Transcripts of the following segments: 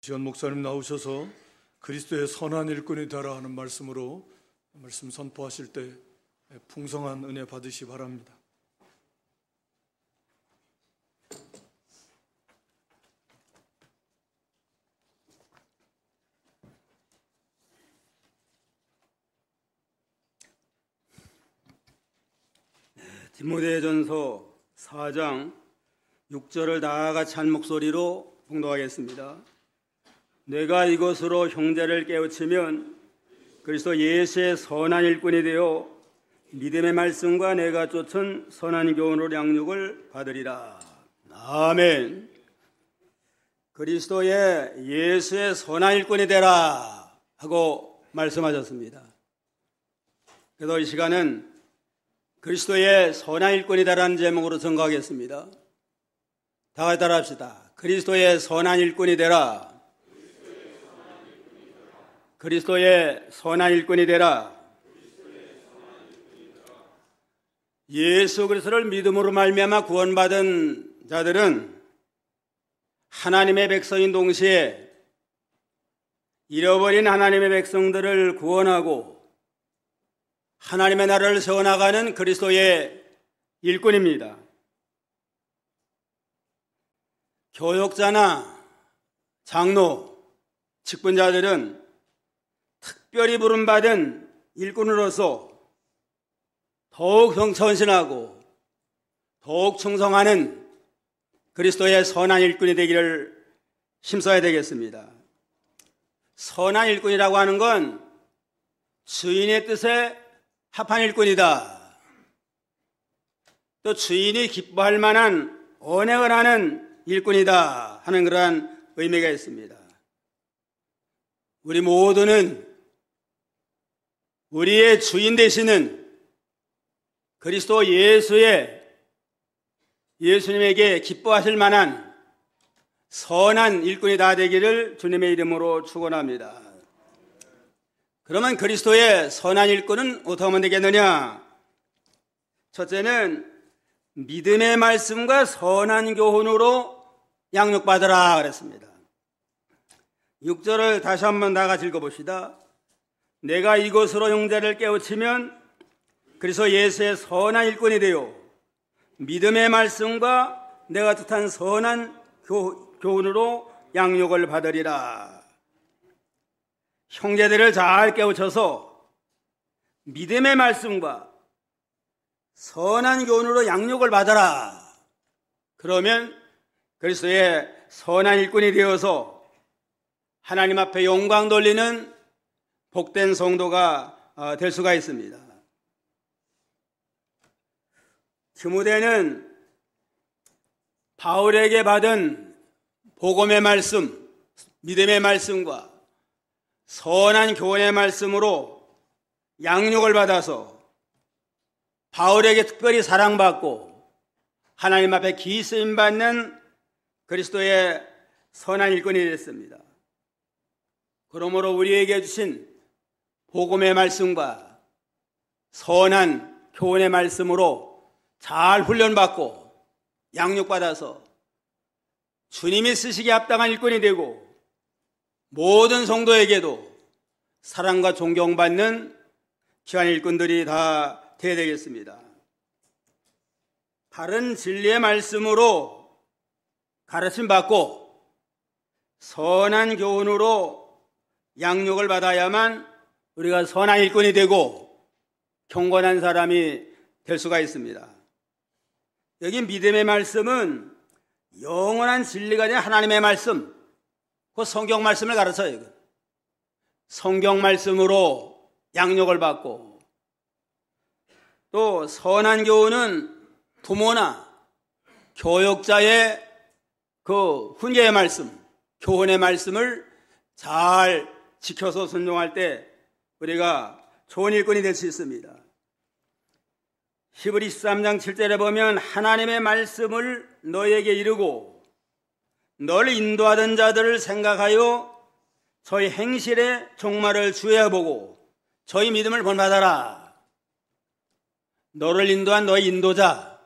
지원 목사님 나오셔서 그리스도의 선한 일꾼이 되라 하는 말씀으로 말씀 선포하실 때 풍성한 은혜 받으시 바랍니다. 디모데전서 4장 6절을 다 같이 한 목소리로 봉독하겠습니다. 내가 이것으로 형제를 깨우치면 그리스도 예수의 선한 일꾼이 되어 믿음의 말씀과 내가 쫓은 선한 교훈으로 양육을 받으리라. 아멘. 그리스도의 예수의 선한 일꾼이 되라 하고 말씀하셨습니다. 그래서 이 시간은 그리스도의 선한 일꾼이다라는 제목으로 증거하겠습니다. 다 같이 따라합시다. 그리스도의 선한 일꾼이 되라. 그리스도의 선한 일꾼이 되라. 예수 그리스도를 믿음으로 말미암아 구원받은 자들은 하나님의 백성인 동시에 잃어버린 하나님의 백성들을 구원하고 하나님의 나라를 세워나가는 그리스도의 일꾼입니다. 교역자나 장로, 직분자들은 특별히 부름받은 일꾼으로서 더욱 성천신하고 더욱 충성하는 그리스도의 선한 일꾼이 되기를 힘써야 되겠습니다. 선한 일꾼이라고 하는 건 주인의 뜻에 합한 일꾼이다. 또 주인이 기뻐할 만한 언행을 하는 일꾼이다 하는 그러한 의미가 있습니다. 우리 모두는 우리의 주인 되시는 그리스도 예수님에게 기뻐하실 만한 선한 일꾼이 다 되기를 주님의 이름으로 축원합니다. 그러면 그리스도의 선한 일꾼은 어떻게 하면 되겠느냐? 첫째는 믿음의 말씀과 선한 교훈으로 양육받으라 그랬습니다. 6절을 다시 한번 다 같이 읽어봅시다. 내가 이것으로 형제를 깨우치면 그리스도 예수의 선한 일꾼이 되어 믿음의 말씀과 내가 뜻한 선한 교훈으로 양육을 받으리라. 형제들을 잘 깨우쳐서 믿음의 말씀과 선한 교훈으로 양육을 받아라. 그러면 그리스도의 선한 일꾼이 되어서 하나님 앞에 영광 돌리는 복된 성도가 될 수가 있습니다. 디모데는 바울에게 받은 복음의 말씀, 믿음의 말씀과 선한 교훈의 말씀으로 양육을 받아서 바울에게 특별히 사랑받고 하나님 앞에 기쓰임받는 그리스도의 선한 일꾼이 됐습니다. 그러므로 우리에게 주신 복음의 말씀과 선한 교훈의 말씀으로 잘 훈련받고 양육받아서 주님이 쓰시기에 합당한 일꾼이 되고 모든 성도에게도 사랑과 존경받는 귀한 일꾼들이 다 되어야 되겠습니다. 바른 진리의 말씀으로 가르침받고 선한 교훈으로 양육을 받아야만 우리가 선한 일꾼이 되고 경건한 사람이 될 수가 있습니다. 여기 믿음의 말씀은 영원한 진리가 된 하나님의 말씀, 그 성경 말씀을 가르쳐요. 성경 말씀으로 양육을 받고 또 선한 교훈은 부모나 교역자의 그 훈계의 말씀, 교훈의 말씀을 잘 지켜서 순종할 때 우리가 좋은 일꾼이 될 수 있습니다. 히브리 13장 7절에 보면 하나님의 말씀을 너희에게 이르고 너를 인도하던 자들을 생각하여 저희 행실의 종말을 주의해보고 저희 믿음을 본받아라. 너를 인도한 너희 인도자,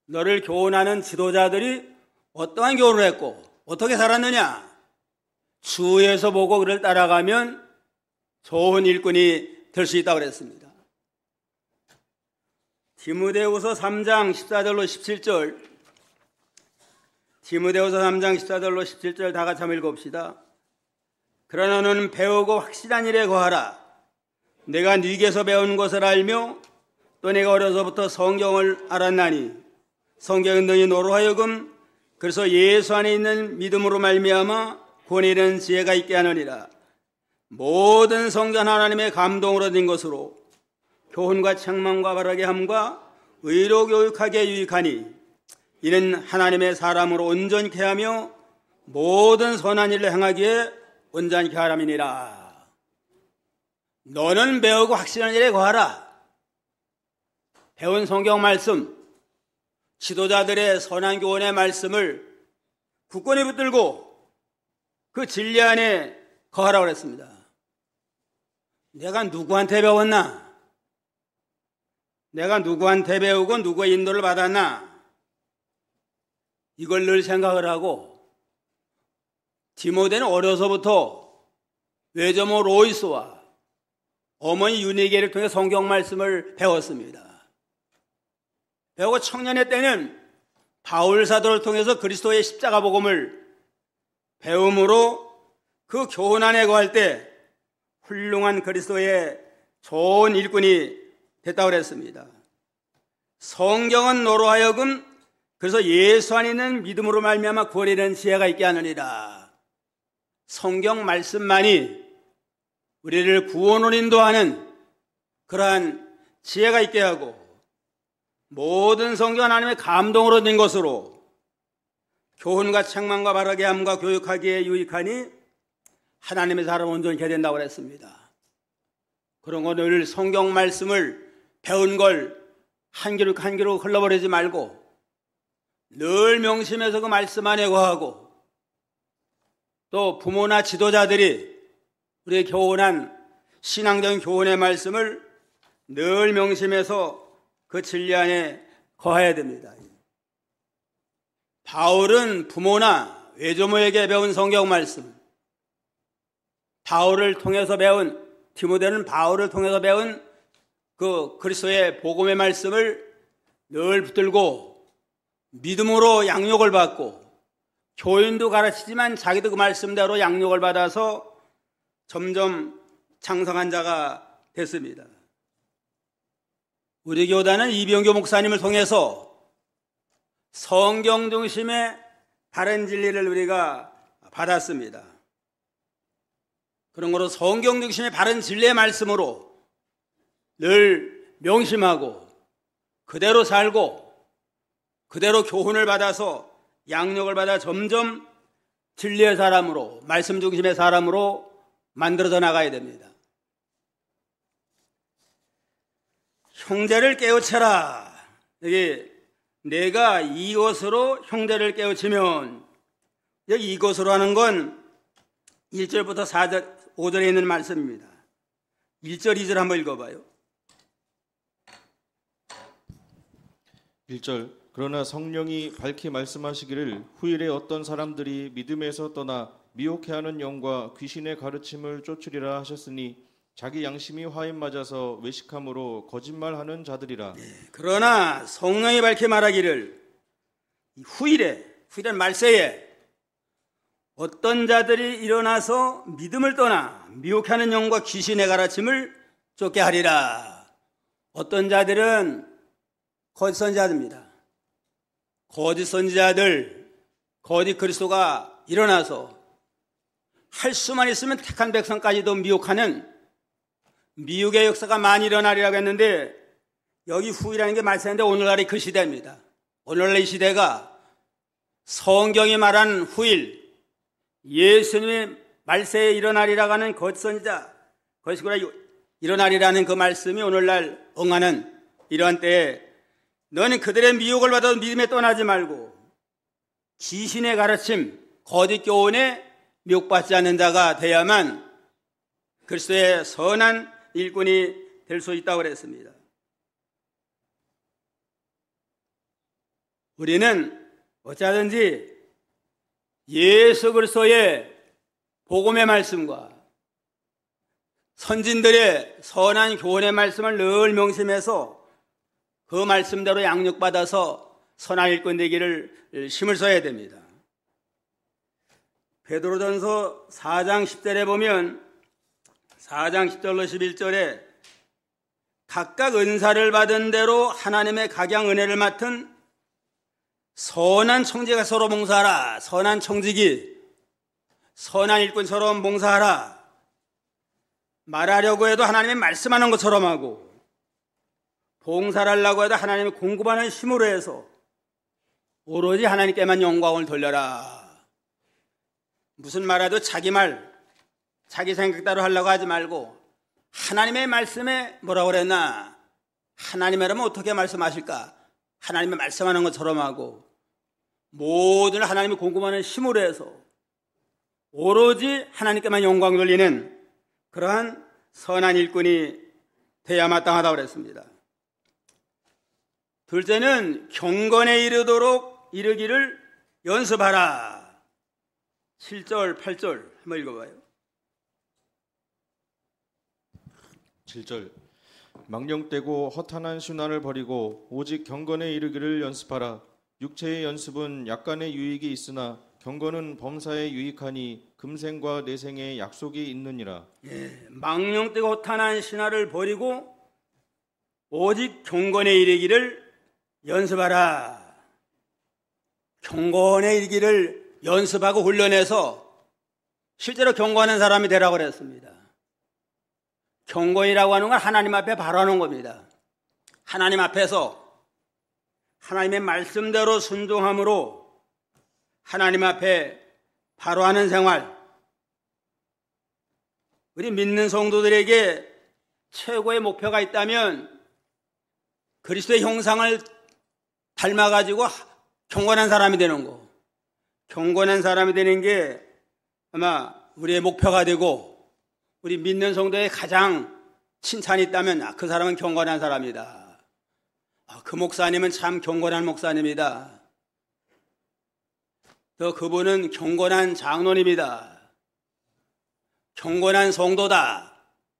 너를 교훈하는 지도자들이 어떠한 교훈을 했고 어떻게 살았느냐, 주위에서 보고 그를 따라가면 좋은 일꾼이 될 수 있다고 그랬습니다. 디모데후서 3장 14절로 17절, 디모데후서 3장 14절로 17절 다 같이 한번 읽어봅시다. 그러나 너는 배우고 확실한 일에 거하라. 내가 네게서 배운 것을 알며 또 내가 어려서부터 성경을 알았나니 성경은 너희 너로 하여금 그래서 예수 안에 있는 믿음으로 말미암아 구원에 이르는 지혜가 있게 하느니라. 모든 성전 하나님의 감동으로 된 것으로 교훈과 책망과 바르게 함과 의로 교육하게 유익하니 이는 하나님의 사람으로 온전케 하며 모든 선한 일을 행하기에 온전케 하람이니라. 너는 배우고 확실한 일에 거하라. 배운 성경 말씀, 지도자들의 선한 교훈의 말씀을 굳건히 붙들고 그 진리 안에 거하라고 그랬습니다. 내가 누구한테 배웠나? 내가 누구한테 배우고 누구의 인도를 받았나? 이걸 늘 생각을 하고, 디모데는 어려서부터 외조모 로이스와 어머니 유니게를 통해 성경 말씀을 배웠습니다. 배우고 청년의 때는 바울 사도를 통해서 그리스도의 십자가 복음을 배움으로 그 교훈 안에 거할 때 훌륭한 그리스도의 좋은 일꾼이 됐다고 그랬습니다. 성경은 너로 하여금 그래서 예수 안에 있는 믿음으로 말미암아 구원에 이르는 지혜가 있게 하느니라. 성경 말씀만이 우리를 구원으로 인도하는 그러한 지혜가 있게 하고 모든 성경 하나님의 감동으로 된 것으로 교훈과 책망과 바르게 함과 교육하기에 유익하니 하나님의 사람 온전케 된다고 그랬습니다. 그런 거 늘 성경 말씀을 배운 걸 한 기록 한 기록 흘러버리지 말고 늘 명심해서 그 말씀 안에 거하고 또 부모나 지도자들이 우리의 교훈한 신앙적인 교훈의 말씀을 늘 명심해서 그 진리 안에 거해야 됩니다. 바울은 부모나 외조모에게 배운 성경 말씀, 바울을 통해서 배운, 디모데는 바울을 통해서 배운 그 그리스도의 복음의 말씀을 늘 붙들고 믿음으로 양육을 받고 교인도 가르치지만 자기도 그 말씀대로 양육을 받아서 점점 장성한 자가 됐습니다. 우리 교단은 이병교 목사님을 통해서 성경 중심의 바른 진리를 우리가 받았습니다. 그런 거로 성경 중심의 바른 진리의 말씀으로 늘 명심하고 그대로 살고 그대로 교훈을 받아서 양육을 받아 점점 진리의 사람으로 말씀 중심의 사람으로 만들어져 나가야 됩니다. 형제를 깨우쳐라. 여기 내가 이것으로 형제를 깨우치면 여기 이것으로 하는 건 1절부터 4절, 5절에 있는 말씀입니다. 1절, 2절 한번 읽어봐요. 1절 그러나 성령이 밝히 말씀하시기를 후일에 어떤 사람들이 믿음에서 떠나 미혹해하는 영과 귀신의 가르침을 쫓으리라 하셨으니 자기 양심이 화인 맞아서 외식함으로 거짓말하는 자들이라. 그러나 성령이 밝히 말하기를 후일에 말세에 어떤 자들이 일어나서 믿음을 떠나 미혹하는 영과 귀신의 가르침을 쫓게 하리라. 어떤 자들은 거짓 선지자들입니다. 거짓 선지자들, 거짓 그리스도가 일어나서 할 수만 있으면 택한 백성까지도 미혹하는 미혹의 역사가 많이 일어나리라고 했는데 여기 후이라는 게 말씀인데 오늘날이 그 시대입니다. 오늘날 이 시대가 성경이 말한 후일, 예수님의 말세에 일어나리라고 하는 거짓 선지자, 거짓구라 일어나리라는 그 말씀이 오늘날 응하는 이러한 때에 너는 그들의 미혹을 받아도 믿음에 떠나지 말고 귀신의 가르침, 거짓 교훈에 미혹받지 않는 자가 돼야만 그리스도의 선한 일꾼이 될 수 있다고 그랬습니다. 우리는 어찌하든지 예수 그리스도의 복음의 말씀과 선진들의 선한 교훈의 말씀을 늘 명심해서 그 말씀대로 양육받아서 선한 일꾼 되기를 힘을 써야 됩니다. 베드로전서 4장 10절에 보면 4장 10절로 11절에 각각 은사를 받은 대로 하나님의 각양 은혜를 맡은 선한 청지가 서로 봉사하라. 선한 청지기, 선한 일꾼처럼 봉사하라. 말하려고 해도 하나님의 말씀하는 것처럼 하고, 봉사를 하려고 해도 하나님의 공급하는 힘으로 해서 오로지 하나님께만 영광을 돌려라. 무슨 말해도 자기 말, 자기 생각대로 하려고 하지 말고 하나님의 말씀에 뭐라고 그랬나? 하나님이라면 어떻게 말씀하실까? 하나님의 말씀하는 것처럼 하고 모든 하나님이 공급하는 힘으로 해서 오로지 하나님께만 영광 돌리는 그러한 선한 일꾼이 되어야 마땅하다고 그랬습니다. 둘째는 경건에 이르기를 연습하라. 7절, 8절 한번 읽어봐요. 7절 망령되고 허탄한 순환을 버리고 오직 경건에 이르기를 연습하라. 육체의 연습은 약간의 유익이 있으나 경건은 범사에 유익하니 금생과 내생에 약속이 있느니라. 망령되고 허탄한 신화를 버리고 오직 경건에 이르기를 연습하라. 경건에 이르기를 연습하고 훈련해서 실제로 경건한 사람이 되라고 그랬습니다. 경건이라고 하는 건 하나님 앞에 바로 하는 겁니다. 하나님 앞에서 하나님의 말씀대로 순종함으로 하나님 앞에 바로 하는 생활. 우리 믿는 성도들에게 최고의 목표가 있다면 그리스도의 형상을 닮아가지고 경건한 사람이 되는 거. 경건한 사람이 되는 게 아마 우리의 목표가 되고 우리 믿는 성도의 가장 칭찬이 있다면 그 사람은 경건한 사람이다. 그 목사님은 참 경건한 목사님이다. 또 그분은 경건한 장로님이다. 경건한 성도다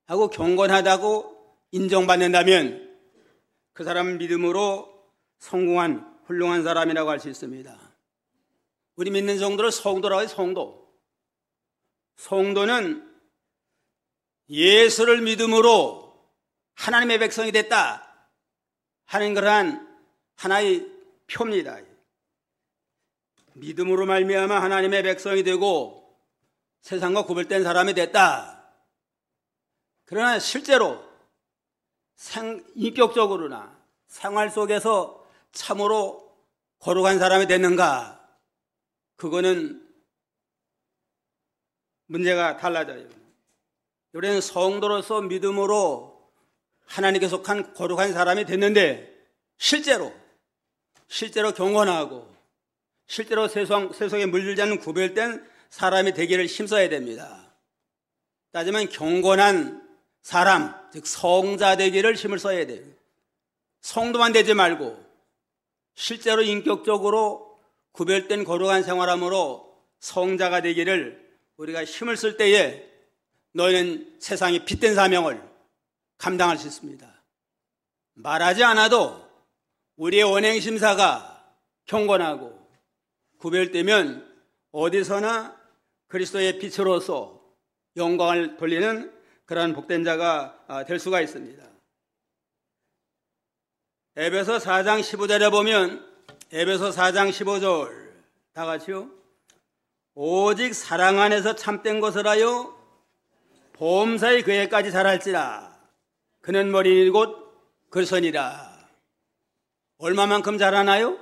하고 경건하다고 인정받는다면 그 사람은 믿음으로 성공한 훌륭한 사람이라고 할 수 있습니다. 우리 믿는 성도를 성도라고 해요. 성도. 성도는 예수를 믿음으로 하나님의 백성이 됐다 하는 그러한 하나의 표입니다. 믿음으로 말미암아 하나님의 백성이 되고 세상과 구별된 사람이 됐다. 그러나 실제로 인격적으로나 생활 속에서 참으로 거룩한 사람이 됐는가? 그거는 문제가 달라져요. 우리는 성도로서 믿음으로 하나님께 속한 거룩한 사람이 됐는데 실제로 경건하고 실제로 세상에 물들지 않는 구별된 사람이 되기를 힘써야 됩니다. 따지면 경건한 사람, 즉 성자 되기를 힘을 써야 돼요. 성도만 되지 말고 실제로 인격적으로 구별된 거룩한 생활함으로 성자가 되기를 우리가 힘을 쓸 때에 너희는 세상의 빛된 사명을 감당할 수 있습니다. 말하지 않아도 우리의 원행심사가 경건하고 구별되면 어디서나 그리스도의 빛으로서 영광을 돌리는 그러한 복된 자가 될 수가 있습니다. 에베소 4장 15절에 보면 에베소 4장 15절 다 같이요. 오직 사랑 안에서 참된 것을 하여 범사의 그에까지 자랄지라. 그는 머리 곧 그리스도니라. 얼마만큼 자라나요?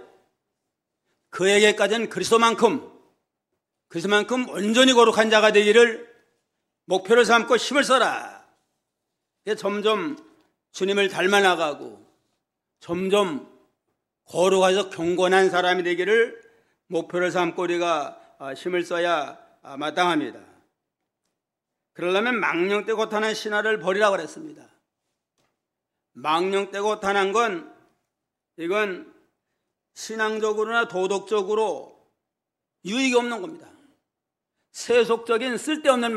그에게까지는 그리스도만큼 온전히 거룩한 자가 되기를 목표를 삼고 힘을 써라. 점점 주님을 닮아나가고 점점 거룩해서 경건한 사람이 되기를 목표를 삼고 우리가 힘을 써야 마땅합니다. 그러려면 망령되고 허탄한 신화를 버리라고 그랬습니다. 망령되고 허탄한 건 이건 신앙적으로나 도덕적으로 유익이 없는 겁니다. 세속적인 쓸데없는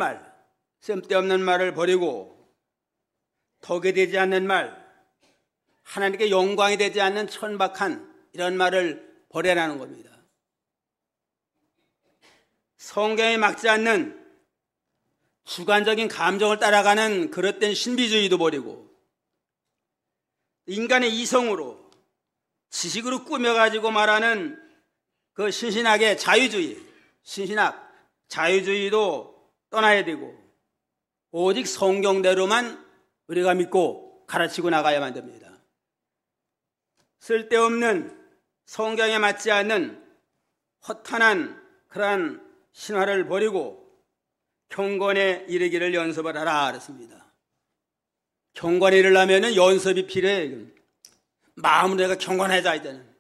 말을 버리고 덕이 되지 않는 말, 하나님께 영광이 되지 않는 천박한 이런 말을 버려라는 겁니다. 성경에 맞지 않는 주관적인 감정을 따라가는 그릇된 신비주의도 버리고 인간의 이성으로 지식으로 꾸며가지고 말하는 그 신신학의 자유주의도 떠나야 되고 오직 성경대로만 우리가 믿고 가르치고 나가야만 됩니다. 쓸데없는 성경에 맞지 않는 허탄한 그러한 신화를 버리고 경건에 이르기를 연습을 하라 그랬습니다. 경건에 이르려면 연습이 필요해요. 마음으로 내가 경건하자 이제는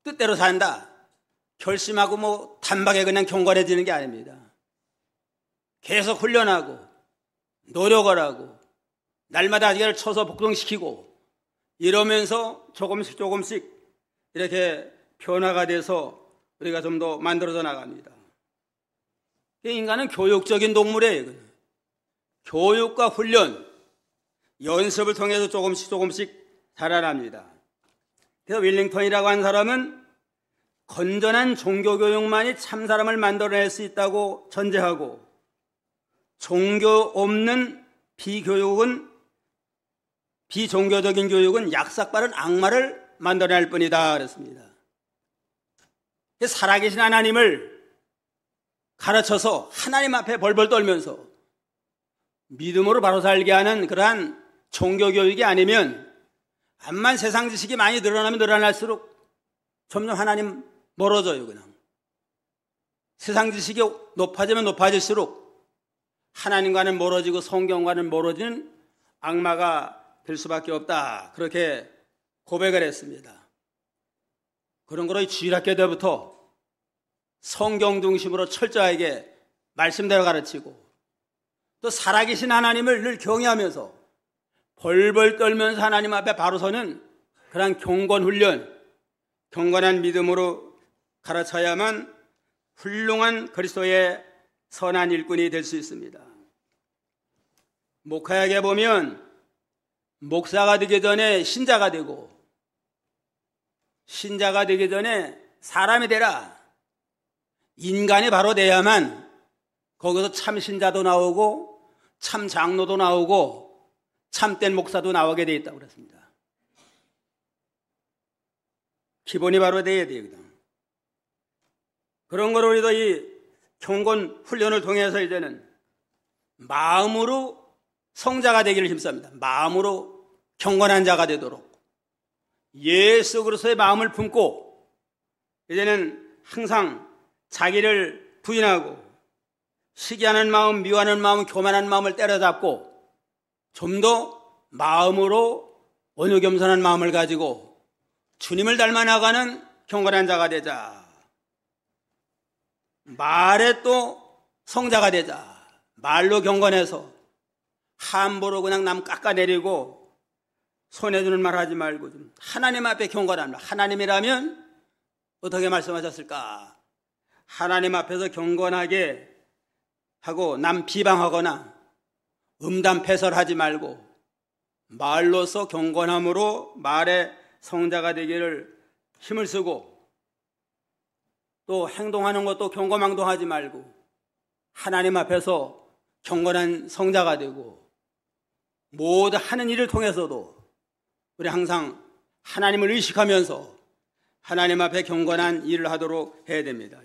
뜻대로 산다 결심하고 단박에 그냥 경건해지는 게 아닙니다. 계속 훈련하고 노력을 하고 날마다 아기를 쳐서 복종시키고 이러면서 조금씩 이렇게 변화가 돼서 우리가 좀 더 만들어져 나갑니다. 인간은 교육적인 동물이에요. 교육과 훈련, 연습을 통해서 조금씩 자라납니다. 그래서 윌링턴이라고 하는 사람은 건전한 종교교육만이 참 사람을 만들어낼 수 있다고 전제하고 종교 없는 비종교적인 교육은 약삭빠른 악마를 만들어낼 뿐이다 그랬습니다. 살아계신 하나님을 가르쳐서 하나님 앞에 벌벌 떨면서 믿음으로 바로 살게 하는 그러한 종교교육이 아니면 암만 세상 지식이 많이 늘어나면 늘어날수록 점점 하나님 멀어져요. 그냥 세상 지식이 높아지면 높아질수록 하나님과는 멀어지고 성경과는 멀어지는 악마가 될 수밖에 없다. 그렇게 고백을 했습니다. 그런 거로 주일학교 때부터 성경 중심으로 철저하게 말씀대로 가르치고 또 살아계신 하나님을 늘 경외하면서 벌벌 떨면서 하나님 앞에 바로 서는 그런 경건 훈련, 경건한 믿음으로 가르쳐야만 훌륭한 그리스도의 선한 일꾼이 될 수 있습니다. 목회학에 보면 목사가 되기 전에 신자가 되고 신자가 되기 전에 사람이 되라. 인간이 바로 돼야만 거기서 참 신자도 나오고 참 장로도 나오고 참된 목사도 나오게 돼 있다고 그랬습니다. 기본이 바로 돼야 돼요. 그런 걸 우리도 이 경건 훈련을 통해서 이제는 마음으로 성자가 되기를 힘쌉니다. 마음으로 경건한 자가 되도록 예수 그리스도의 마음을 품고 이제는 항상 자기를 부인하고 시기하는 마음, 미워하는 마음, 교만한 마음을 때려잡고 좀 더 마음으로 온유 겸손한 마음을 가지고 주님을 닮아 나가는 경건한 자가 되자. 말에 또 성자가 되자. 말로 경건해서 함부로 그냥 남 깎아내리고 손해주는 말 하지 말고 좀 하나님 앞에 경건한 말. 하나님이라면 어떻게 말씀하셨을까? 하나님 앞에서 경건하게 하고 남 비방하거나 음담패설하지 말고 말로서 경건함으로 말의 성자가 되기를 힘을 쓰고 또 행동하는 것도 경거망동하지 말고 하나님 앞에서 경건한 성자가 되고 모든 하는 일을 통해서도 우리 항상 하나님을 의식하면서 하나님 앞에 경건한 일을 하도록 해야 됩니다.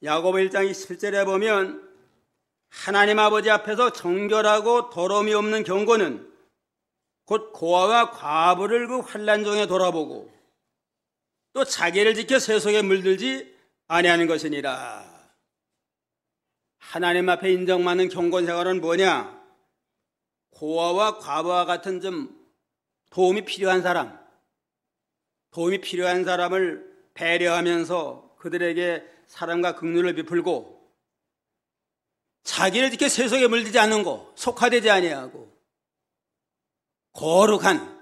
야고보 1장 27절에 보면 하나님 아버지 앞에서 정결하고 더러움이 없는 경건은 곧 고아와 과부를 그 환난 중에 돌아보고 또 자기를 지켜 세속에 물들지 아니하는 것이니라. 하나님 앞에 인정받는 경건 생활은 뭐냐? 고아와 과부와 같은 좀 도움이 필요한 사람을 배려하면서 그들에게 사랑과 긍휼을 베풀고 자기를 지켜 세속에 물들지 않는 거, 속화되지 아니하고 거룩한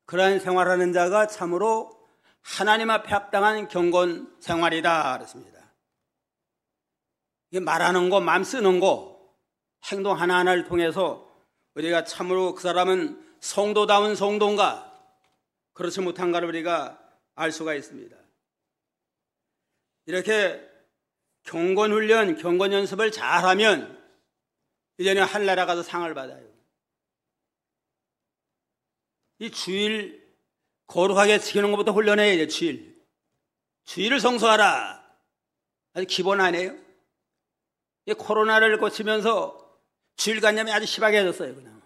그러한 생활하는 자가 참으로 하나님 앞에 합당한 경건 생활이다 그랬습니다. 말하는 거, 마음 쓰는 거, 행동 하나하나를 통해서 우리가 참으로 그 사람은 성도다운 성도인가, 그렇지 못한가를 우리가 알 수가 있습니다. 이렇게 경건훈련, 경건연습을 잘하면 이제는 하늘나라 가서 상을 받아요. 이 주일 거룩하게 지키는 것부터 훈련해야 돼요. 주일을 성수하라. 아주 기본 아니에요? 이 코로나를 거치면서 주일관념이 아주 심하게해졌어요. 그냥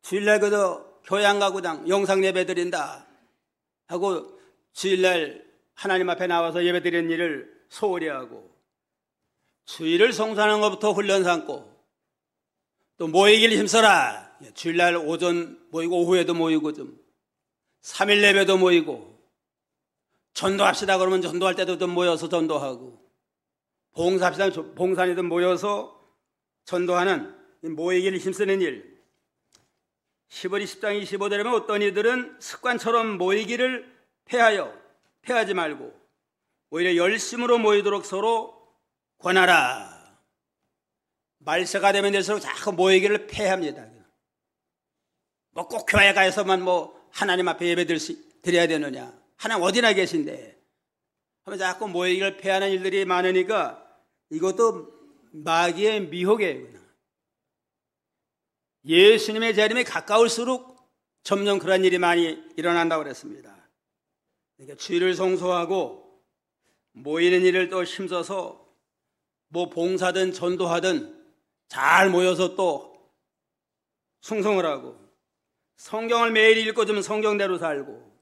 주일날 그저 교회 안 가고 그냥 영상 예배 드린다 하고 주일날 하나님 앞에 나와서 예배 드리는 일을 소홀히 하고, 주일을 성수하는 것부터 훈련 삼고, 또 모이기를 힘써라. 주일날 오전 모이고 오후에도 모이고 좀 3일 예배도 모이고, 전도합시다 그러면 전도할 때도 좀 모여서 전도하고, 봉사합시다 봉사니든 모여서 전도하는 모이기를 힘쓰는 일. 10월 20장 25절에 보면 어떤 이들은 습관처럼 모이기를 패하지 말고 오히려 열심으로 모이도록 서로 권하라. 말세가 되면 될수록 자꾸 모이기를 패합니다. 뭐 꼭 교회 가서만 뭐 하나님 앞에 예배 드려야 되느냐, 하나님 어디나 계신데 하면 자꾸 모이기를 패하는 일들이 많으니까 이것도 마귀의 미혹이에요. 예수님의 재림이 가까울수록 점점 그런 일이 많이 일어난다고 그랬습니다. 그러니까 주일을 성수하고 모이는 일을 또 힘써서 뭐 봉사든 전도하든 잘 모여서 또 충성을 하고, 성경을 매일 읽고 좀 성경대로 살고,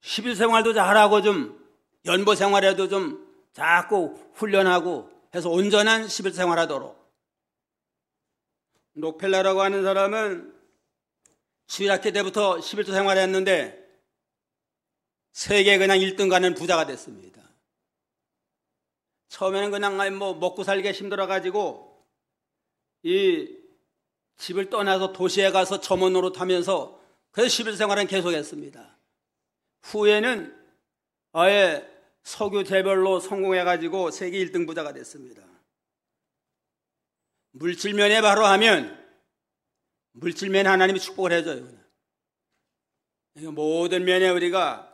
10일 생활도 잘하고 좀 연보 생활에도 좀 자꾸 훈련하고 해서 온전한 10일 생활하도록. 록펠러라고 하는 사람은 주일학교 때부터 11조 생활했는데 세계 그냥 1등 가는 부자가 됐습니다. 처음에는 그냥 뭐 먹고 살기가 힘들어가지고 이 집을 떠나서 도시에 가서 점원 노릇하면서 그래서 11조 생활은 계속했습니다. 후에는 아예 석유 재벌로 성공해가지고 세계 1등 부자가 됐습니다. 물질면에 바로 하면 물질면에 하나님이 축복을 해줘요. 모든 면에 우리가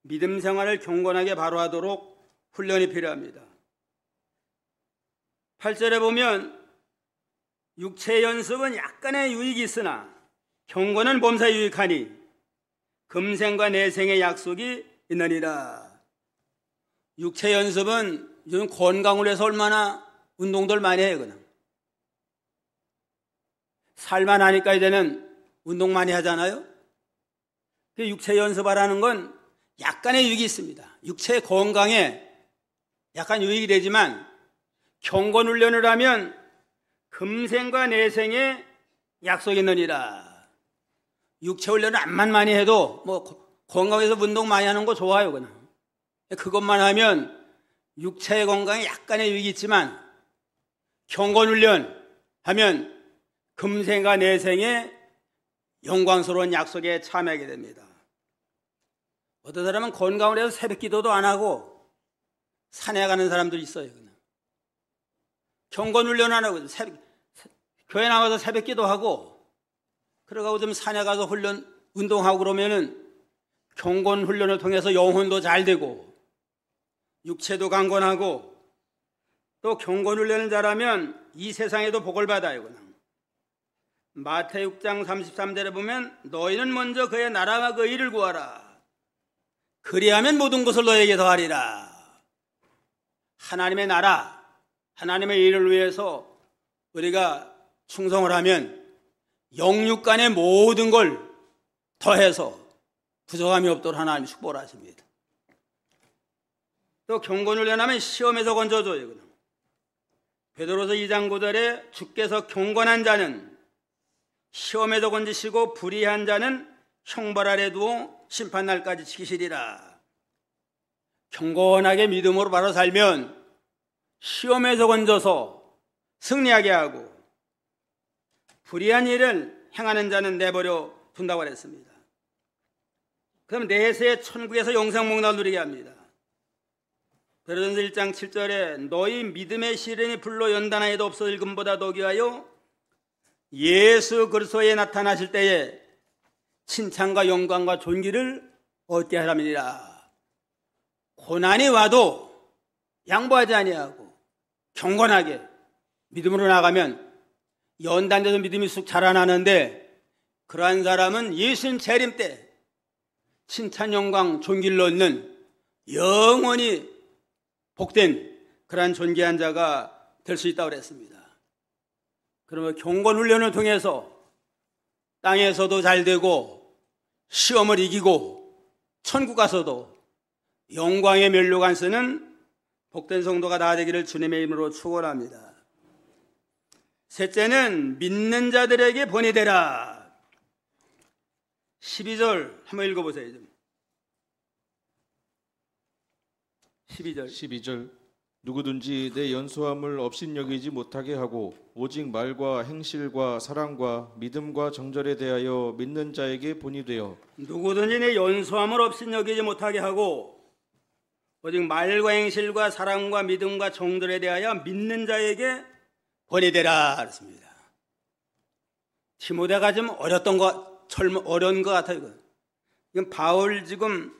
믿음 생활을 경건하게 바로 하도록 훈련이 필요합니다. 8절에 보면 육체 연습은 약간의 유익이 있으나 경건은 범사에 유익하니 금생과 내생의 약속이 있느니라. 육체 연습은 요즘 건강을 위해서 얼마나 운동들 많이 해요. 그냥 살만 하니까 이제는 운동 많이 하잖아요. 육체 연습하라는 건 약간의 유익이 있습니다. 육체 건강에 약간 유익이 되지만 경건 훈련을 하면 금생과 내생에 약속이 있느니라. 육체 훈련을 암만 많이 해도 뭐 건강해서 운동 많이 하는 거 좋아요. 그냥 그것만 하면 육체의 건강에 약간의 유익이 있지만 경건 훈련 하면 금생과 내생에 영광스러운 약속에 참여하게 됩니다. 어떤 사람은 건강을 해서 새벽 기도도 안 하고 산에 가는 사람도 있어요. 그냥 경건 훈련 안 하고 교회 나가서 새벽 기도하고 그러고 좀 산에 가서 운동하고 그러면은 경건 훈련을 통해서 영혼도 잘 되고 육체도 강건하고 또 경건 훈련을 잘하면 이 세상에도 복을 받아요. 그냥 마태복음 6장 33절에 보면 너희는 먼저 그의 나라와 그 의를 구하라. 그리하면 모든 것을 너에게 더하리라. 하나님의 나라, 하나님의 일을 위해서 우리가 충성을 하면 영육간의 모든 걸 더해서 부족함이 없도록 하나님이 축복을 하십니다. 또 경건을 하면 시험에서 건져줘요. 베드로서 2장 9절에 주께서 경건한 자는 시험에서 건지시고 불의한 자는 형벌 아래 두어 심판날까지 지키시리라. 경건하게 믿음으로 바로 살면 시험에서 건져서 승리하게 하고 불의한 일을 행하는 자는 내버려 둔다고 했습니다. 그럼 내세 천국에서 영생목락을 누리게 합니다. 베드로전서 1장 7절에 너희 믿음의 시련이 불로 연단하여도 없어질 금보다 더 귀하여 예수 그리스도에 나타나실 때에 칭찬과 영광과 존귀를 얻게 하람이니라. 고난이 와도 양보하지 아니하고 경건하게 믿음으로 나가면 연단돼서 믿음이 쑥 자라나는데, 그러한 사람은 예수님 재림 때 칭찬 영광 존귀를 얻는 영원히 복된 그러한 존귀한 자가 될 수 있다고 그랬습니다. 그러면 경건 훈련을 통해서 땅에서도 잘 되고 시험을 이기고 천국 가서도 영광의 면류관 쓰는 복된 성도가 다 되기를 주님의 이름으로 축원합니다. 셋째는 믿는 자들에게 본이 되라. 12절 한번 읽어보세요. 12절 누구든지 내 연소함을 업신여기지 못하게 하고 오직 말과 행실과 사랑과 믿음과 정절에 대하여 믿는 자에게 본이 되어, 누구든지 내 연소함을 업신여기지 못하게 하고 오직 말과 행실과 사랑과 믿음과 정절에 대하여 믿는 자에게 본이 되라 그랬습니다. 디모데가 좀 어려운 것 같아요. 이건 바울 지금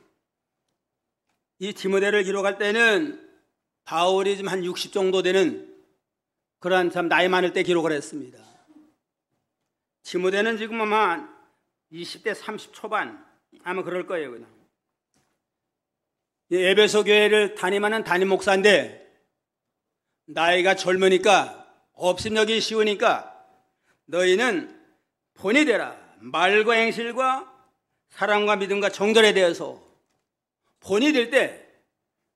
이 디모데를 기록할 때는 바울이 좀 한 60 정도 되는 그러한 참 나이 많을 때 기록을 했습니다. 디모데는 지금 아마 한 20대 30 초반 아마 그럴 거예요. 그냥 에베소 교회를 담임하는 담임 목사인데 나이가 젊으니까 업신여기기 쉬우니까 너희는 본이 되라. 말과 행실과 사랑과 믿음과 정절에 대해서 본이 될 때,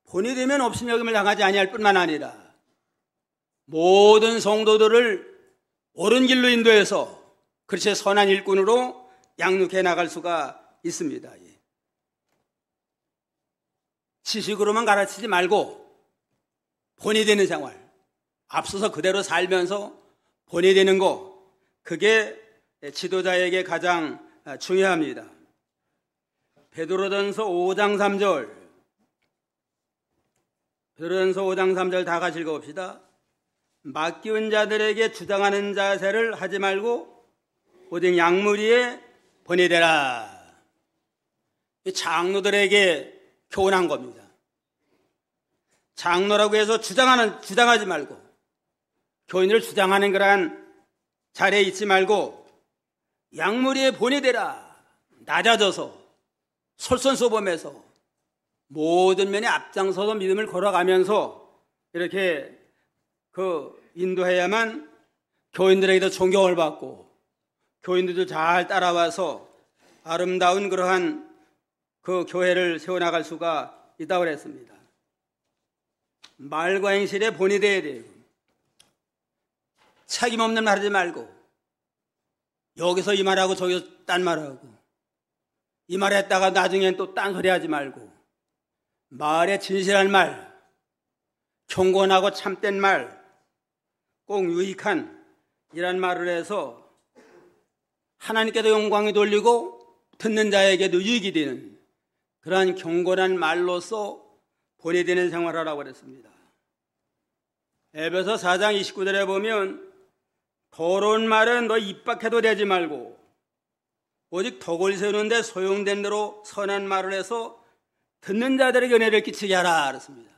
본이 되면 업신여김을 당하지 아니할 뿐만 아니라 모든 성도들을 옳은 길로 인도해서 그리스도의 선한 일꾼으로 양육해 나갈 수가 있습니다. 지식으로만 가르치지 말고 본이 되는 생활, 앞서서 그대로 살면서 본이 되는 거, 그게 지도자에게 가장 중요합니다. 베드로전서 5장 3절, 베드로전서 5장 3절 다 같이 읽어봅시다. 맡기운 자들에게 주장하는 자세를 하지 말고 오직 양무리에 본이 되라. 장로들에게 교훈한 겁니다. 장로라고 해서 주장하지 말고, 교인을 주장하는 그러한 자리에 있지 말고 양무리에 본이 되라. 낮아져서 솔선수범해서 모든 면에 앞장서서 믿음을 걸어가면서 이렇게 인도해야만 교인들에게도 존경을 받고 교인들도 잘 따라와서 아름다운 그러한 그 교회를 세워나갈 수가 있다고 그랬습니다. 말과 행실에 본이 돼야 돼요. 책임 없는 말 하지 말고, 여기서 이 말하고 저기서 딴 말하고, 이 말 했다가 나중엔 또 딴 소리 하지 말고, 말에 진실한 말, 경건하고 참된 말, 꼭 유익한 이런 말을 해서 하나님께도 영광이 돌리고 듣는 자에게도 유익이 되는 그러한 경건한 말로서 본이 되는 생활하라고 그랬습니다. 에베소 4장 29절에 보면 더러운 말은 너 입 밖에도 대지 말고 오직 덕을 세우는데 소용된 대로 선한 말을 해서 듣는 자들에게 은혜를 끼치게 하라 그랬습니다.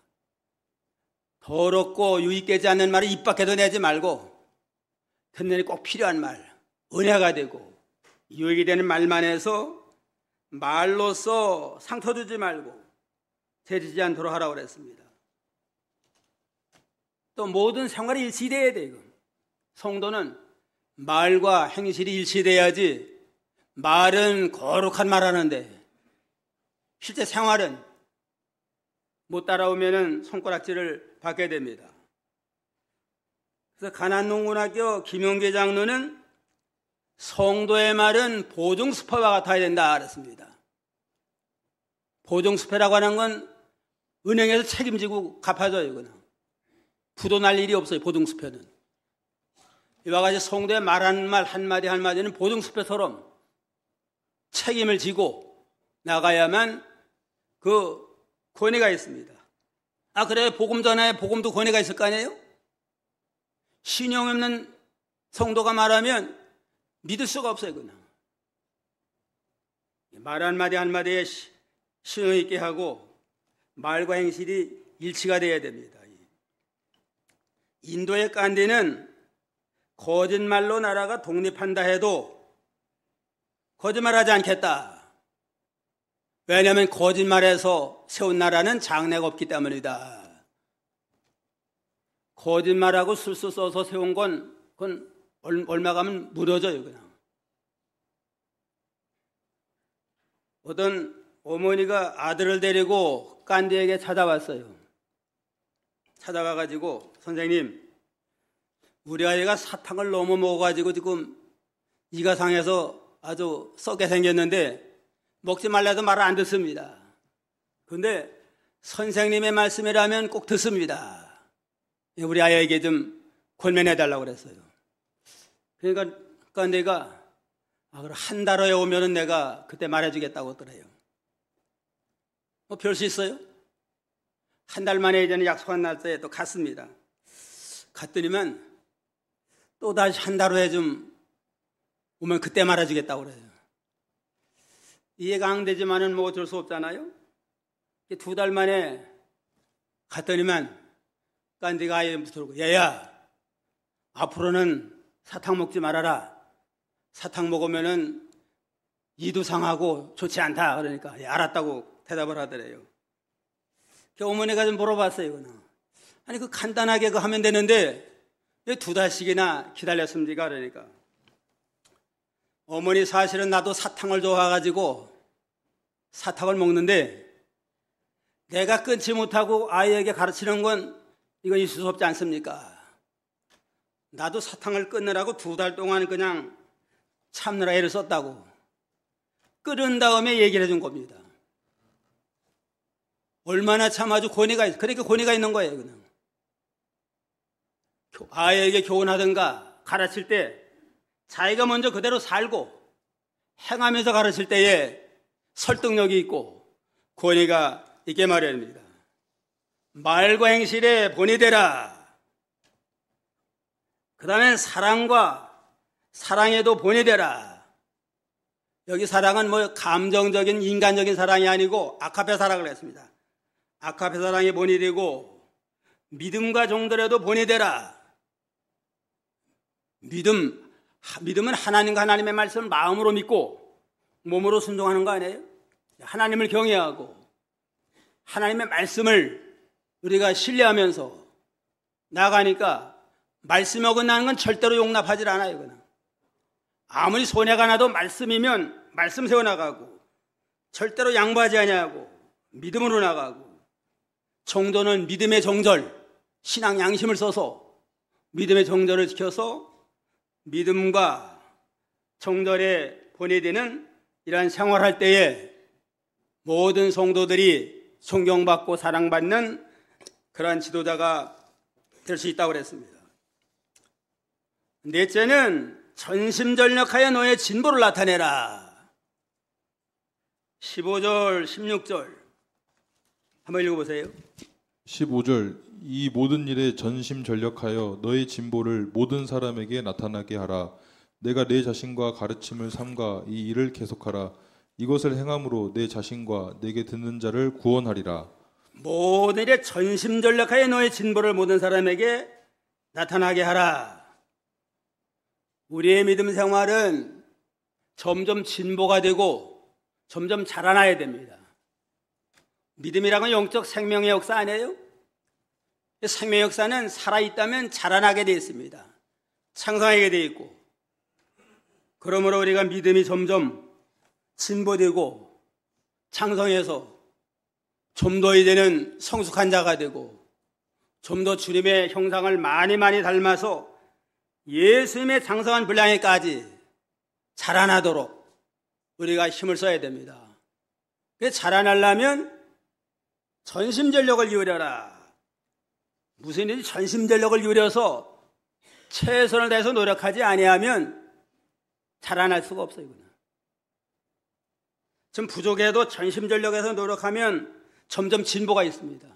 더럽고 유익되지 않는 말을 입 밖에도 내지 말고 듣는 데 꼭 필요한 말, 은혜가 되고 유익이 되는 말만 해서 말로써 상처 주지 말고 죄지지 않도록 하라고 그랬습니다. 또 모든 생활이 일치돼야 돼요. 성도는 말과 행실이 일치돼야지, 말은 거룩한 말 하는데 실제 생활은 못 따라오면 손가락질을 받게 됩니다. 그래서 가난농군학교 김용계 장로는 성도의 말은 보증수표와 같아야 된다 그랬습니다. 보증수표라고 하는 건 은행에서 책임지고 갚아줘요. 그냥 부도 날 일이 없어요. 보증수표는 이와 같이 성도의 말하는 말 한마디 한마디는 보증수표처럼 책임을 지고 나가야만 그 권위가 있습니다. 그래, 복음 전에 복음도 권위가 있을 거 아니에요? 신용 없는 성도가 말하면 믿을 수가 없어요, 그냥. 말 한마디 한마디에 신용 있게 하고 말과 행실이 일치가 돼야 됩니다. 인도의 간디는 거짓말로 나라가 독립한다 해도 거짓말하지 않겠다. 왜냐하면 거짓말에서 세운 나라는 장래가 없기 때문이다. 거짓말하고 술수 써서 세운 그건 얼마 가면 무너져요, 그냥. 어떤 어머니가 아들을 데리고 간디에게 찾아왔어요. 찾아와가지고, 선생님, 우리 아이가 사탕을 너무 먹어가지고 지금 이가 상해서 아주 썩게 생겼는데 먹지 말라도 말을 안 듣습니다. 그런데 선생님의 말씀이라면 꼭 듣습니다. 우리 아이에게 좀 권면해달라고 그랬어요. 그러니까 내가 그럼 한 달 후에 오면은 내가 그때 말해주겠다고 그래요. 뭐 별 수 있어요? 한 달 만에 이제는 약속한 날짜에 또 갔습니다. 갔더니만 또 다시 한 달 후에 좀 오면 그때 말해주겠다고 그래요. 이해가 안 되지만은 뭐 어쩔 수 없잖아요. 2달 만에 갔더니만 깐디가 아이한테 들고, 얘야, 앞으로는 사탕 먹지 말아라. 사탕 먹으면은 이도 상하고 좋지 않다. 그러니까 알았다고 대답을 하더래요. 어머니가 좀 물어봤어요. 그냥. 아니 그 간단하게 그 하면 되는데 왜 2달씩이나 기다렸습니까? 그러니까 어머니, 사실은 나도 사탕을 좋아해가지고 사탕을 먹는데 내가 끊지 못하고 아이에게 가르치는 건 이건 있을 수 없지 않습니까? 나도 사탕을 끊느라고 2달 동안 그냥 참느라 애를 썼다고. 끓은 다음에 얘기를 해준 겁니다. 얼마나 참 아주 권위가 있어. 그러니까 권위가 있는 거예요, 그냥. 아이에게 교훈하든가 가르칠 때 자기가 먼저 그대로 살고 행하면서 가르칠 때에 설득력이 있고 권위가 있게 마련입니다. 말과 행실에 본이 되라. 그 다음엔 사랑에도 본이 되라. 여기 사랑은 뭐 감정적인 인간적인 사랑이 아니고 아카페 사랑을 했습니다. 아카페 사랑이 본이 되고 믿음과 종들에도 본이 되라. 믿음은 하나님과 하나님의 말씀을 마음으로 믿고 몸으로 순종하는 거 아니에요? 하나님을 경외하고 하나님의 말씀을 우리가 신뢰하면서 나가니까 말씀이 어긋나는 건 절대로 용납하지 않아요. 그냥. 아무리 손해가 나도 말씀이면 말씀 세워나가고 절대로 양보하지 아니하고 믿음으로 나가고 정도는 믿음의 정절, 신앙 양심을 써서 믿음의 정절을 지켜서 믿음과 정절에 본이 되는 이러한 생활할 때에 모든 성도들이 존경받고 사랑받는 그러한 지도자가 될 수 있다고 그랬습니다. 넷째는 전심전력하여 너의 진보를 나타내라. 15절, 16절 한번 읽어보세요. 15절 이 모든 일에 전심전력하여 너의 진보를 모든 사람에게 나타나게 하라. 내가 내 자신과 가르침을 삼가 이 일을 계속하라. 이것을 행함으로 내 자신과 내게 듣는 자를 구원하리라. 모든 일에 전심전력하여 너의 진보를 모든 사람에게 나타나게 하라. 우리의 믿음 생활은 점점 진보가 되고 점점 자라나야 됩니다. 믿음이라는 건 영적 생명의 역사 아니에요? 생명의 역사는 살아있다면 자라나게 되어 있습니다. 창성하게 되어 있고, 그러므로 우리가 믿음이 점점 진보되고 창성해서 좀 더 이제는 성숙한 자가 되고 좀 더 주님의 형상을 많이 닮아서 예수님의 장성한 분량에까지 자라나도록 우리가 힘을 써야 됩니다. 그래서 자라나려면 전심전력을 기울여라. 무슨 일이 전심전력을 기울여서 최선을 다해서 노력하지 아니하면 자라날 수가 없어요. 좀 부족해도 전심전력에서 노력하면 점점 진보가 있습니다.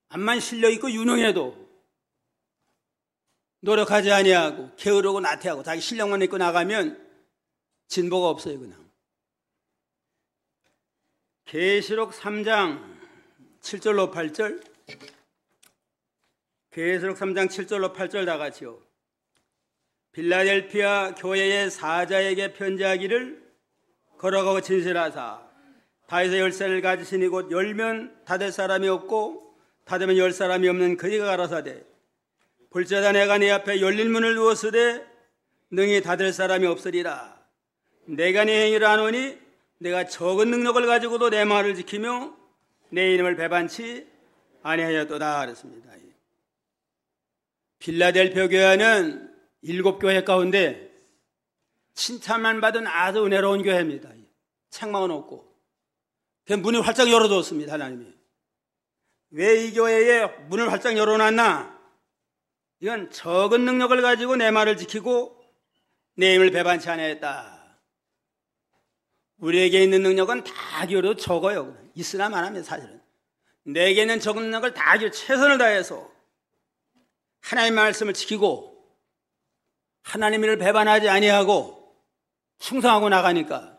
암만 실력 있고 유능해도 노력하지 아니하고 게으르고 나태하고 자기 실력만 있고 나가면 진보가 없어요. 그냥. 계시록 3장 7절로 8절, 계시록 3장 7절로 8절 다 같이요. 빌라델피아 교회의 사자에게 편지하기를 걸어가고 진실하사 다윗의 열쇠를 가지시니 곧 열면 닫을 사람이 없고 닫으면 열 사람이 없는 그리가 가라사대 볼지어다 내가 네 앞에 열린 문을 두었으되 능히 닫을 사람이 없으리라. 내가 네 행위를 아노니 내가 적은 능력을 가지고도 내 말을 지키며 내 이름을 배반치 아니하였도다 그랬습니다. 빌라델피아 교회는 7교회 가운데 칭찬만 받은 아주 은혜로운 교회입니다. 책망은 없고 문을 활짝 열어줬습니다. 하나님이. 왜 이 교회에 문을 활짝 열어놨나? 이건 적은 능력을 가지고 내 말을 지키고 내 힘을 배반치 아니하였다. 우리에게 있는 능력은 다 기울여도 적어요. 있으나 마나면 사실은. 내게 있는 적은 능력을 다 기울여 최선을 다해서 하나님의 말씀을 지키고 하나님의 일을 배반하지 아니하고 충성하고 나가니까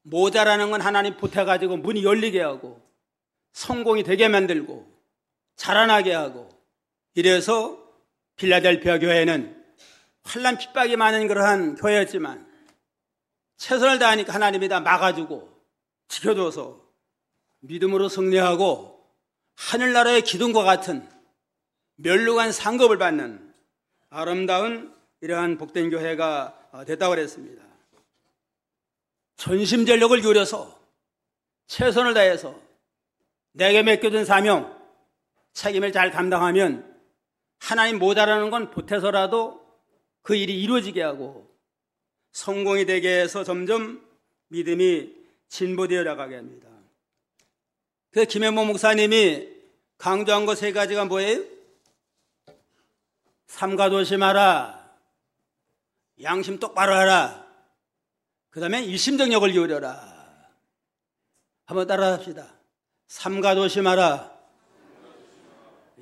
모자라는 건 하나님 보태가지고 문이 열리게 하고 성공이 되게 만들고 자라나게 하고 이래서 빌라델피아 교회는 환난 핍박이 많은 그러한 교회였지만 최선을 다하니까 하나님이 다 막아주고 지켜줘서 믿음으로 승리하고 하늘나라의 기둥과 같은 멸룩한 상급을 받는 아름다운 이러한 복된 교회가 됐다고 그랬습니다. 전심전력을 기울여서 최선을 다해서 내게 맡겨준 사명, 책임을 잘 감당하면 하나님 모자라는 건 보태서라도 그 일이 이루어지게 하고 성공이 되게 해서 점점 믿음이 진보되어 나가게 합니다. 그 김현모 목사님이 강조한 것 3가지가 뭐예요? 삼가 조심하라, 양심 똑바로 하라, 그 다음에 일심정력을 기울여라. 한번 따라 합시다. 삼가 조심하라,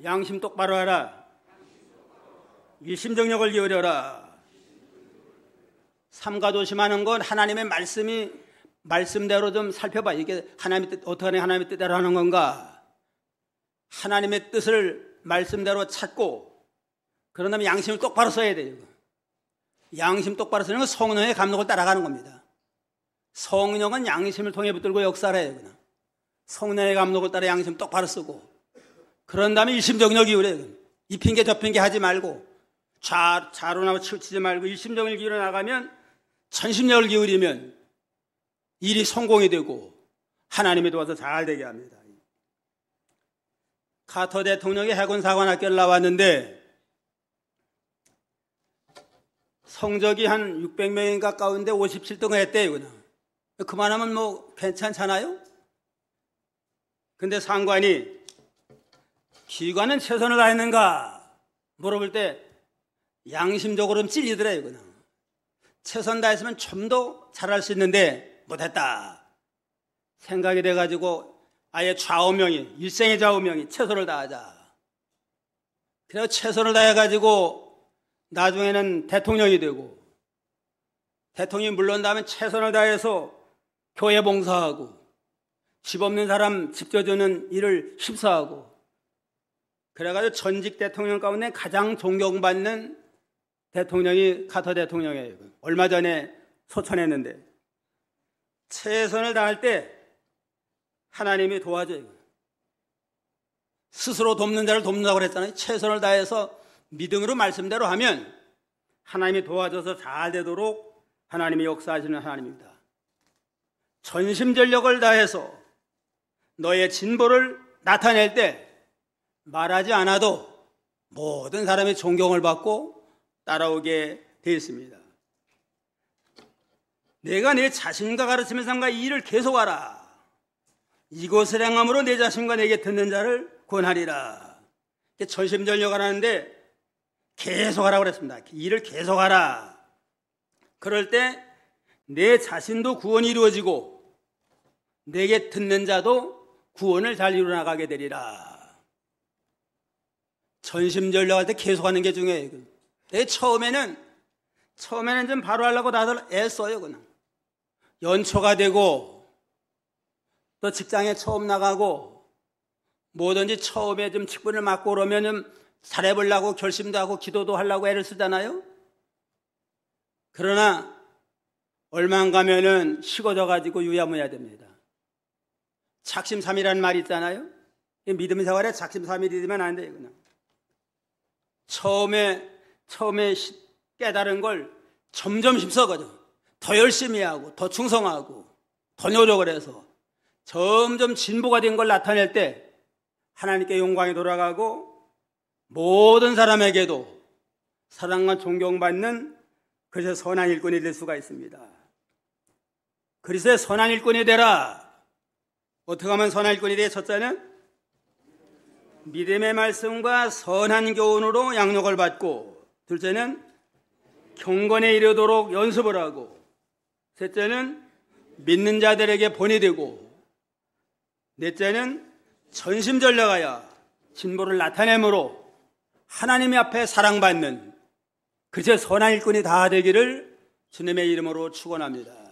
양심 똑바로 하라, 일심정력을 기울여라. 삼가 조심하는 건 하나님의 말씀대로 좀 살펴봐. 이게 하나님의 뜻, 어떻게 하면 하나님의 뜻대로 하는 건가? 하나님의 뜻을 말씀대로 찾고 그런 다음에 양심을 똑바로 써야 돼요. 양심 똑바로 쓰는 건 성령의 감독을 따라가는 겁니다. 성령은 양심을 통해 붙들고 역사를 해요. 그냥. 성령의 감독을 따라 양심 똑바로 쓰고 그런 다음에 일심정력이 기울여요. 이 핑계 저 핑계 하지 말고 좌로나고 치우치지 말고 일심정을 기울여 나가면 전심력을 기울이면 일이 성공이 되고 하나님이 도와서 잘 되게 합니다. 카터 대통령이 해군사관학교를 나왔는데 성적이 한 600명인 가까운데 57등을 했대요. 그냥. 그만하면 뭐 괜찮잖아요? 근데 상관이 기관은 최선을 다했는가 물어볼 때 양심적으로 좀 찔리더래요. 그냥. 최선 다했으면 좀 더 잘할 수 있는데 못했다 생각이 돼가지고 아예 좌우명이 일생의 좌우명이 최선을 다하자. 그래서 최선을 다해가지고 나중에는 대통령이 되고 대통령이 물러난 다음에 최선을 다해서 교회 봉사하고 집 없는 사람 집 져주는 일을 휩싸하고 그래가지고 전직 대통령 가운데 가장 존경받는 대통령이 카터 대통령이에요. 얼마 전에 소천했는데 최선을 다할 때 하나님이 도와줘요. 스스로 돕는 자를 돕는다고 그랬잖아요. 최선을 다해서 믿음으로 말씀대로 하면 하나님이 도와줘서 잘 되도록 하나님이 역사하시는 하나님입니다. 전심전력을 다해서 너의 진보를 나타낼 때 말하지 않아도 모든 사람이 존경을 받고 따라오게 되어 있습니다. 내가 내 자신과 가르치는 삶과 이 일을 계속하라. 이것을 행함으로 내 자신과 내게 듣는 자를 구원하리라. 전심전력을 하는데 계속하라고 그랬습니다. 일을 계속하라. 그럴 때 내 자신도 구원이 이루어지고 내게 듣는 자도 구원을 잘 이루어나가게 되리라. 전심전력할 때 계속하는 게 중요해요. 처음에는 좀 바로 하려고 다들 애써요. 그냥 연초가 되고 또 직장에 처음 나가고 뭐든지 처음에 좀 직분을 맡고 그러면 좀 잘해보려고 결심도 하고 기도도 하려고 애를 쓰잖아요. 그러나 얼마 안 가면은 식어져 가지고 유야무야 됩니다. 작심삼일이라는 말이 있잖아요. 믿음 생활에 작심삼일이 되면 안 돼요. 그냥 처음에 깨달은 걸 점점 힘써거든. 더 열심히 하고 더 충성하고 더 노력을 해서 점점 진보가 된 걸 나타낼 때 하나님께 영광이 돌아가고 모든 사람에게도 사랑과 존경받는 그래서 선한 일꾼이 될 수가 있습니다. 그리스도의 선한 일꾼이 되라. 어떻게 하면 선한 일꾼이 돼? 첫째는 믿음의 말씀과 선한 교훈으로 양육을 받고, 둘째는 경건에 이르도록 연습을 하고, 셋째는 믿는 자들에게 본이 되고, 넷째는 전심전력하여 진보를 나타내므로 하나님 앞에 사랑받는 그저 선한 일꾼이 다 되기를 주님의 이름으로 축원합니다.